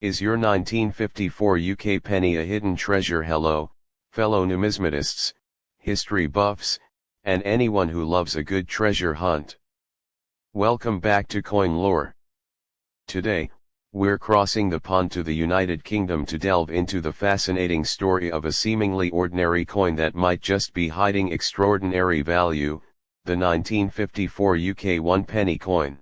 Is your 1954 UK penny a hidden treasure? Hello, fellow numismatists, history buffs, and anyone who loves a good treasure hunt. Welcome back to Coin Lore. Today, we're crossing the pond to the United Kingdom to delve into the fascinating story of a seemingly ordinary coin that might just be hiding extraordinary value, the 1954 UK 1 penny coin.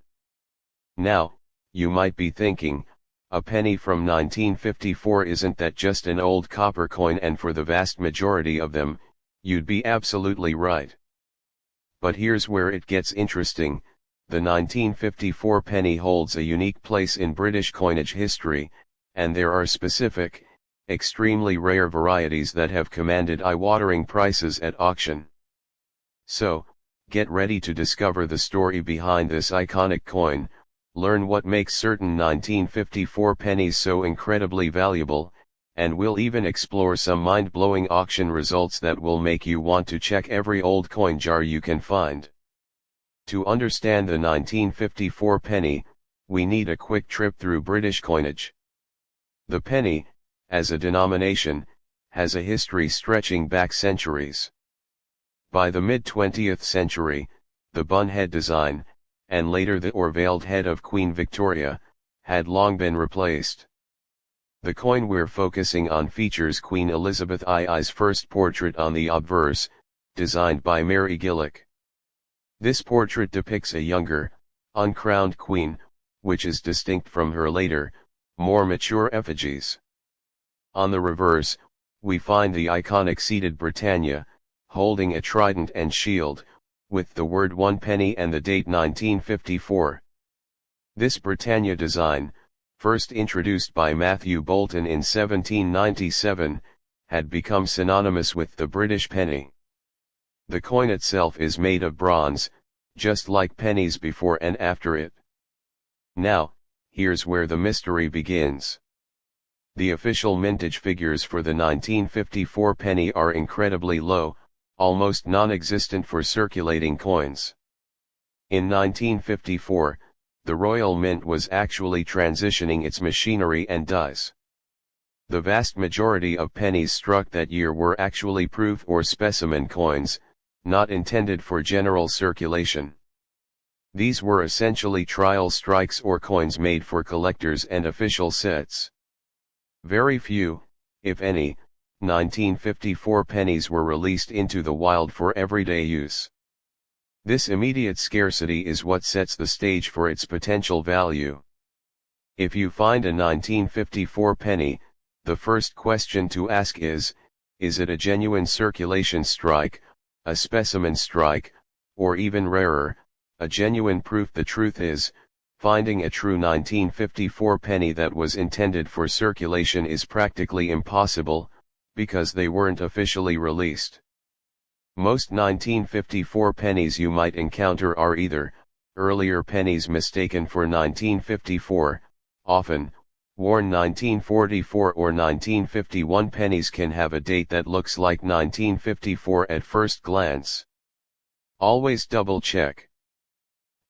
Now, you might be thinking, a penny from 1954, isn't that just an old copper coin? And for the vast majority of them, you'd be absolutely right. But here's where it gets interesting. The 1954 penny holds a unique place in British coinage history, and there are specific, extremely rare varieties that have commanded eye-watering prices at auction. So, get ready to discover the story behind this iconic coin, learn what makes certain 1954 pennies so incredibly valuable, and we'll even explore some mind-blowing auction results that will make you want to check every old coin jar you can find. To understand the 1954 penny, we need a quick trip through British coinage. The penny, as a denomination, has a history stretching back centuries. By the mid-20th century, the bun head design, and later the or-veiled head of Queen Victoria, had long been replaced. The coin we're focusing on features Queen Elizabeth II's first portrait on the obverse, designed by Mary Gillick. This portrait depicts a younger, uncrowned queen, which is distinct from her later, more mature effigies. On the reverse, we find the iconic seated Britannia, holding a trident and shield, with the word 1 penny and the date 1954. This Britannia design, first introduced by Matthew Boulton in 1797, had become synonymous with the British penny. The coin itself is made of bronze, just like pennies before and after it. Now, here's where the mystery begins. The official mintage figures for the 1954 penny are incredibly low, almost non-existent for circulating coins. In 1954, the Royal Mint was actually transitioning its machinery and dies. The vast majority of pennies struck that year were actually proof or specimen coins, not intended for general circulation. These were essentially trial strikes or coins made for collectors and official sets. Very few, if any, 1954 pennies were released into the wild for everyday use. This immediate scarcity is what sets the stage for its potential value. If you find a 1954 penny, the first question to ask is it a genuine circulation strike, a specimen strike, or even rarer, a genuine proof? The truth is, finding a true 1954 penny that was intended for circulation is practically impossible, because they weren't officially released. Most 1954 pennies you might encounter are either earlier pennies mistaken for 1954, often worn 1944 or 1951 pennies can have a date that looks like 1954 at first glance. Always double check.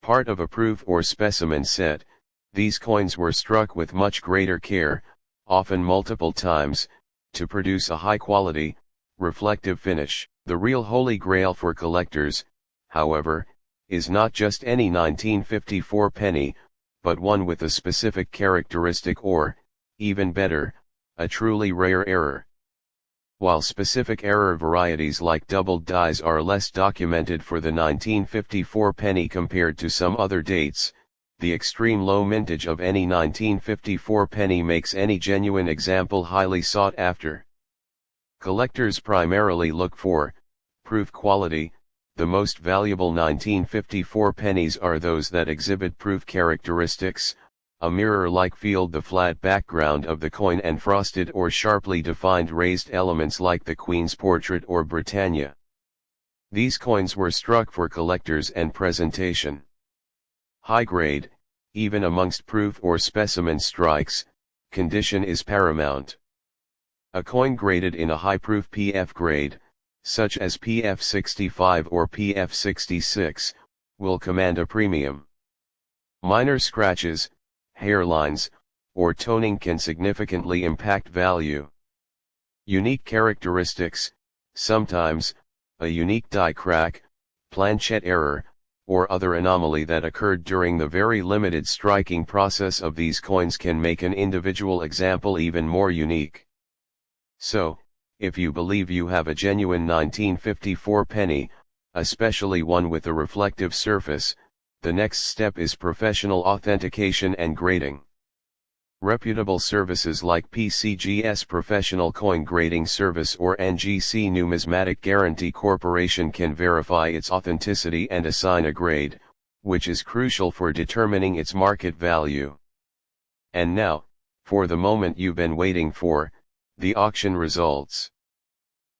Part of a proof or specimen set, these coins were struck with much greater care, often multiple times, to produce a high-quality, reflective finish. The real holy grail for collectors, however, is not just any 1954 penny, but one with a specific characteristic or, even better, a truly rare error. While specific error varieties like doubled dies are less documented for the 1954 penny compared to some other dates, the extreme low mintage of any 1954 penny makes any genuine example highly sought after. Collectors primarily look for proof quality. The most valuable 1954 pennies are those that exhibit proof characteristics, a mirror-like field, the flat background of the coin, and frosted or sharply defined raised elements like the Queen's portrait or Britannia. These coins were struck for collectors and presentation. High grade, even amongst proof or specimen strikes, condition is paramount. A coin graded in a high-proof PF grade, such as PF 65 or PF 66, will command a premium. Minor scratches, hairlines, or toning can significantly impact value. Unique characteristics: sometimes, a unique die crack, planchette error, or other anomaly that occurred during the very limited striking process of these coins can make an individual example even more unique. So, if you believe you have a genuine 1954 penny, especially one with a reflective surface, the next step is professional authentication and grading. Reputable services like PCGS Professional Coin Grading Service or NGC Numismatic Guarantee Corporation can verify its authenticity and assign a grade, which is crucial for determining its market value. And now, for the moment you've been waiting for, the auction results.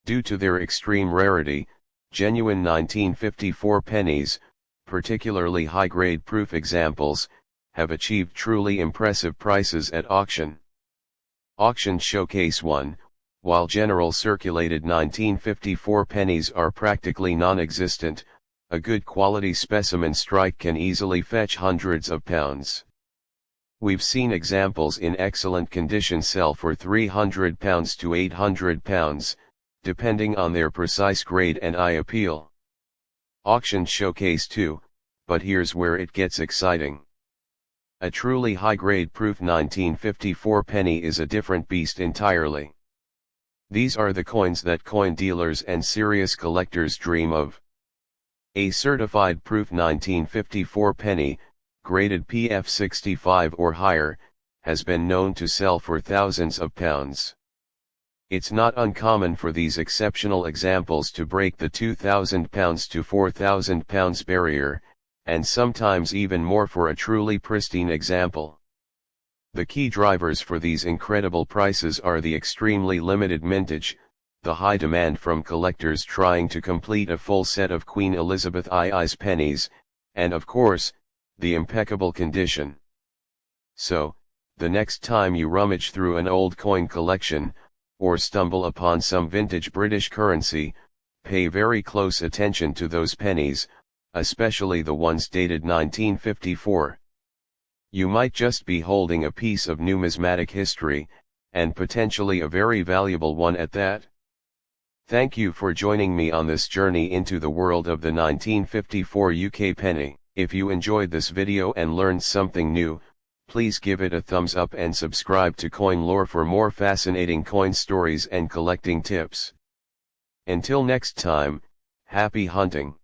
Due to their extreme rarity, genuine 1954 pennies, particularly high-grade proof examples, have achieved truly impressive prices at auction. Auction Showcase 1, while general circulated 1954 pennies are practically non-existent, a good quality specimen strike can easily fetch hundreds of pounds. We've seen examples in excellent condition sell for £300 to £800, depending on their precise grade and eye appeal. Auction Showcase 2, but here's where it gets exciting. A truly high-grade proof 1954 penny is a different beast entirely. These are the coins that coin dealers and serious collectors dream of. A certified proof 1954 penny, graded PF 65 or higher, has been known to sell for thousands of pounds. It's not uncommon for these exceptional examples to break the £2,000 to £4,000 barrier, and sometimes even more for a truly pristine example. The key drivers for these incredible prices are the extremely limited mintage, the high demand from collectors trying to complete a full set of Queen Elizabeth II's pennies, and of course, the impeccable condition. So, the next time you rummage through an old coin collection, or stumble upon some vintage British currency, pay very close attention to those pennies, especially the ones dated 1954. You might just be holding a piece of numismatic history, and potentially a very valuable one at that. Thank you for joining me on this journey into the world of the 1954 UK penny. If you enjoyed this video and learned something new, please give it a thumbs up and subscribe to Coin Lore for more fascinating coin stories and collecting tips. Until next time, happy hunting.